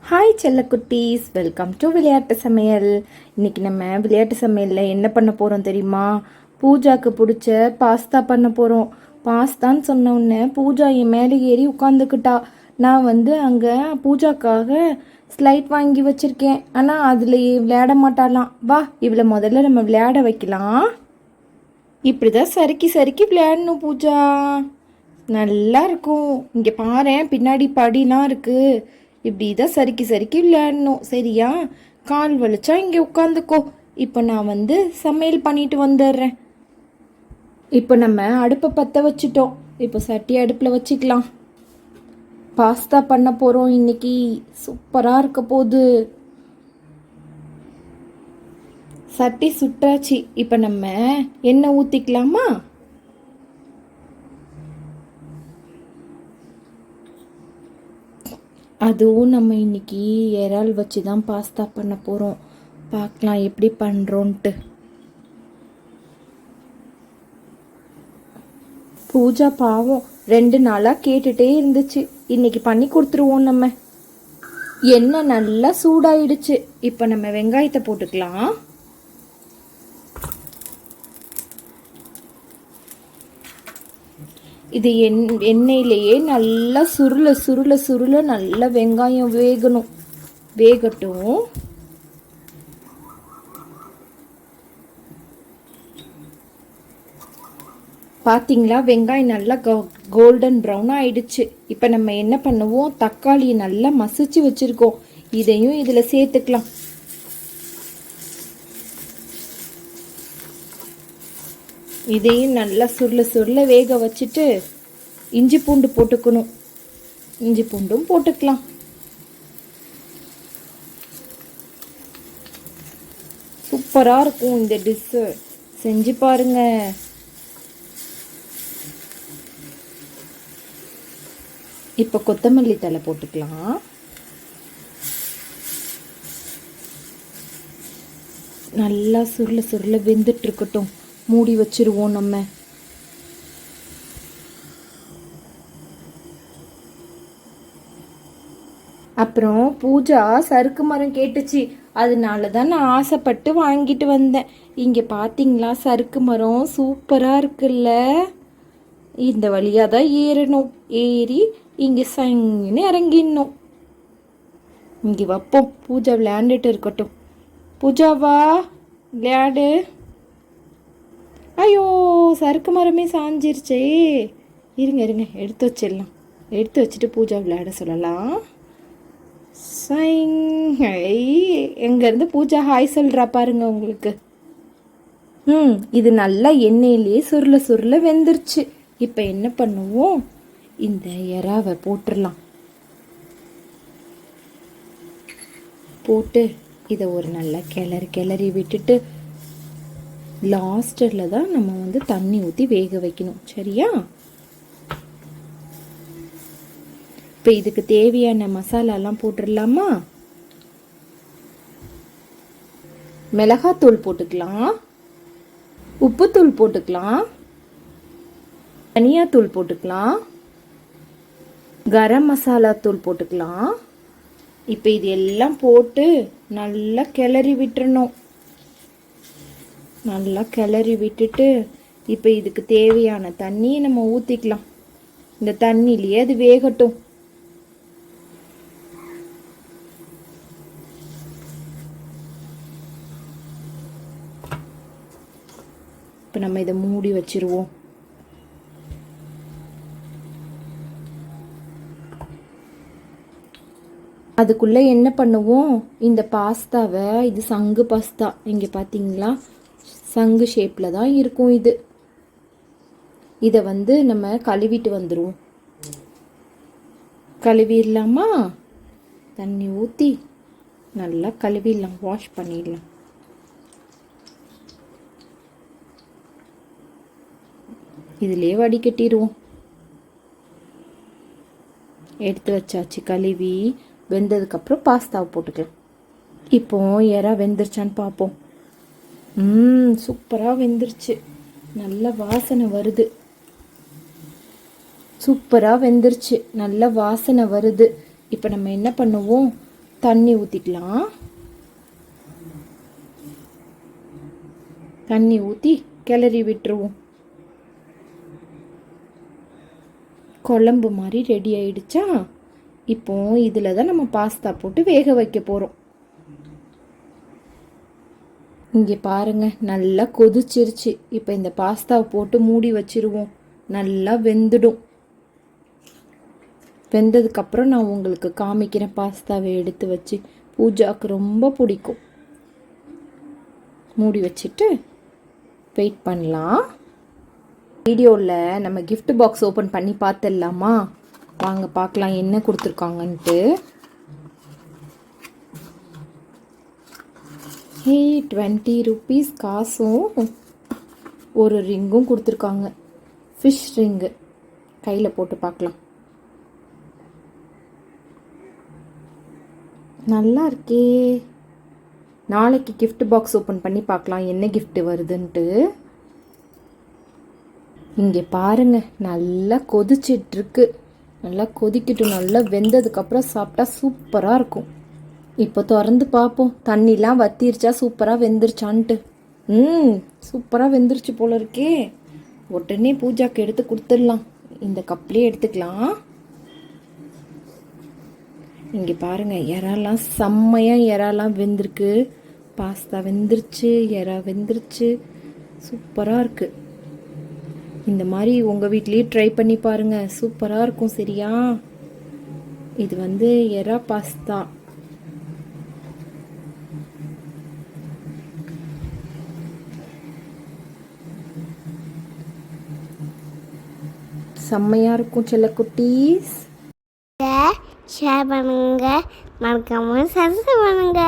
Hi செல்லக்குட்டீஸ், welcome to விளையாட்டு சமையல். இன்னைக்கு நம்ம விளையாட்டு சமையலில் என்ன பண்ண போகிறோம் தெரியுமா? பூஜாக்கு பிடிச்ச பாஸ்தா பண்ண போகிறோம். பாஸ்தான்னு சொன்ன உடனே பூஜா என் மேலே ஏறி உட்காந்துக்கிட்டா. நான் அங்கே பூஜாக்காக ஸ்லைட் வாங்கி வச்சுருக்கேன். ஆனால் அதில் விளையாட மாட்டாலாம். வா, இவளை முதல்ல நம்ம விளையாட வைக்கலாம். இப்படி தான் சறுக்கி சறுக்கி விளையாடணும் பூஜா. நல்லா இருக்கும். இங்கே பாரேன், பின்னாடி படிலாம் இருக்குது. இப்படி தான் சறுக்கி சறுக்கி விளையாடணும், சரியா? கால் வலிச்சா இங்கே உட்காந்துக்கோ. இப்போ நான் சமையல் பண்ணிட்டு வந்துடுறேன். இப்போ நம்ம அடுப்பை பற்ற வச்சுட்டோம். இப்போ சட்டி அடுப்பில் வச்சுக்கலாம். பாஸ்தா பண்ண போகிறோம் இன்னைக்கு. சூப்பராக இருக்க போகுது. சட்டி சுட்டாச்சு. இப்போ நம்ம எண்ணெய் ஊற்றிக்கலாமா? அதுவும் நம்ம இன்னைக்கு இறால் வச்சு தான் பாஸ்தா பண்ண போகிறோம். பார்க்கலாம் எப்படி பண்ணுறோன்ட்டு. பூஜா பாவம் 2 நாளாக கேட்டுகிட்டே இருந்துச்சு. இன்னைக்கு பண்ணி கொடுத்துருவோம் நம்ம. எண்ணெய் நல்லா சூடாயிடுச்சு. இப்போ நம்ம வெங்காயத்தை போட்டுக்கலாம். இது எண்ணெயிலேயே நல்லா சுருள சுருள சுருள நல்லா வெங்காயம் வேகட்டும். பார்த்தீங்களா, வெங்காயம் நல்லா கோல்டன் ப்ரௌன் ஆயிடுச்சு. இப்போ நம்ம என்ன பண்ணுவோம், தக்காளியை நல்லா மசிச்சு வச்சிருக்கோம். இதையும் இதில் சேர்த்துக்கலாம். இதையும் நல்லா சுருள சுருள வேக வச்சுட்டு இஞ்சி பூண்டு போட்டுக்கணும். இஞ்சி பூண்டும் போட்டுக்கலாம். சூப்பராக இருக்கும் இந்த டிஷ்ஷு. செஞ்சு பாருங்க. இப்போ கொத்தமல்லி தழை போட்டுக்கலாம். நல்லா சுருள சுருள வெந்துட்டு இருக்கட்டும். மூடி வச்சிருவோம் நம்ம. அப்புறம் பூஜா சறுக்கு மரம் கேட்டுச்சு. அதனால தான் நான் ஆசைப்பட்டு வாங்கிட்டு வந்தேன். இங்கே பார்த்தீங்களா, சறுக்கு மரம் சூப்பராக இருக்குல்ல. இந்த வழியாக தான் ஏறணும். ஏறி இங்கே சங்குன்னு இறங்கிடணும். இங்கே வைப்போம். பூஜா விளையாண்டுட்டு இருக்கட்டும். பூஜாவா, விளையாடு. ஐயோ, சறுக்கு மரமே சாஞ்சிருச்சே. இருங்க எடுத்து வச்சிடலாம். எடுத்து வச்சுட்டு பூஜா விளையாட சொல்லலாம். எங்கேருந்து பூஜா ஹாய் சொல்கிறா பாருங்க உங்களுக்கு. இது நல்லா எண்ணெயிலே சுருள சுருள வெந்துருச்சு. இப்போ என்ன பண்ணுவோம், இந்த எறாவை போட்டுடலாம். போட்டு இதை ஒரு நல்ல கிளறி விட்டுட்டு லாஸ்ட்டில் தான் நம்ம தண்ணி ஊற்றி வேக வைக்கணும், சரியா? இப்போ இதுக்கு தேவையான மசாலாலாம் போட்டுடலாமா? மிளகாத்தூள் போட்டுக்கலாம், உப்புத்தூள் போட்டுக்கலாம், தனியாத்தூள் போட்டுக்கலாம், கரம் மசாலா தூள் போட்டுக்கலாம். இப்போ இது எல்லாம் போட்டு நல்லா கிளறி விட்டுறணும். நல்லா கிளறி விட்டுட்டு இப்போ இதுக்கு தேவையான தண்ணியை நம்ம ஊற்றிக்கலாம். இந்த தண்ணியிலேயே அது வேகட்டும். இப்போ நம்ம இதை மூடி வச்சிருவோம். அதுக்குள்ளே என்ன பண்ணுவோம், இந்த பாஸ்தாவை, இது சங்கு பாஸ்தா, இங்கே பார்த்தீங்களா, சங்கு ஷேப்பில் தான் இருக்கும் இது. இதை நம்ம கழுவிட்டு வந்துடுவோம். கழுவிடலாமா? தண்ணி ஊற்றி நல்லா கழுவிடலாம், வாஷ் பண்ணிடலாம். இதிலே வடிகட்டிடுவோம். எடுத்து வச்சாச்சு. கழுவி வெந்ததுக்கப்புறம் பாஸ்தாவை போட்டுக்கலாம். இப்போ எறா வெந்துருச்சான்னு பார்ப்போம். சூப்பராக வெந்துருச்சு. நல்ல வாசனை வருது. சூப்பராக வெந்துருச்சு, நல்ல வாசனை வருது. இப்போ நம்ம என்ன பண்ணுவோம், தண்ணி ஊற்றிக்கலாம். தண்ணி ஊற்றி கிளறி விட்டுருவோம். குழம்பு மாதிரி ரெடி ஆயிடுச்சா? இப்போ இதில் தான் நம்ம பாஸ்தா போட்டு வேக வைக்க போகிறோம். இங்கே பாருங்க, நல்லா கொதிச்சிருச்சு. இப்போ இந்த பாஸ்தாவை போட்டு மூடி வச்சிருவோம். நல்லா வெந்துடும். வெந்ததுக்கப்புறம் நான் உங்களுக்கு காமிக்கிறேன். பாஸ்தாவை எடுத்து வச்சு பூஜாவுக்கு ரொம்ப பிடிக்கும். மூடி வச்சுட்டு வெயிட் பண்ணலாம். வீடியோவில் நம்ம gift பாக்ஸ் ஓப்பன் பண்ணி பார்த்துடலாமா? வாங்க பார்க்கலாம் என்ன கொடுத்துருக்காங்கன்ட்டு. 20 rupees காசும் ஒரு ரிங்கும் கொடுத்துருக்காங்க. Fish ring. கையில் போட்டு பார்க்கலாம். நல்லா இருக்கே. நாளைக்கு gift பாக்ஸ் ஓப்பன் பண்ணி பார்க்கலாம் என்ன gift வருதுன்ட்டு. இங்கே பாருங்க, நல்லா கொதிச்சிட்ருக்கு. நல்லா கொதிக்கட்டும். நல்லா வெந்ததுக்கப்புறம் சாப்பிட்டா சூப்பராக இருக்கும். இப்போ திறந்து பார்ப்போம், தண்ணிலாம் வத்திருச்சா, சூப்பராக வெந்துருச்சான்ட்டு. சூப்பராக வெந்துருச்சு போல இருக்கே. உடனே பூஜாக்கு எடுத்து கொடுத்துடலாம். இந்த கப்லேயே எடுத்துக்கலாம். இங்கே பாருங்க, இறாலாம் செம்மையாக இறாலாம் வெந்திருக்கு. பாஸ்தா வெந்துருச்சு, இறா வெந்துருச்சு. சூப்பராக இருக்குது. இந்த மாதிரி உங்கள் வீட்லேயே ட்ரை பண்ணி பாருங்கள். சூப்பராக இருக்கும். சரியா? இது வந்து எறா பாஸ்தா. செம்மையாக இருக்கும் செல்லக்குட்டீஸ். ஷேர் பண்ணுங்க, மறக்காம சப்ஸ்கிரைப் பண்ணுங்க.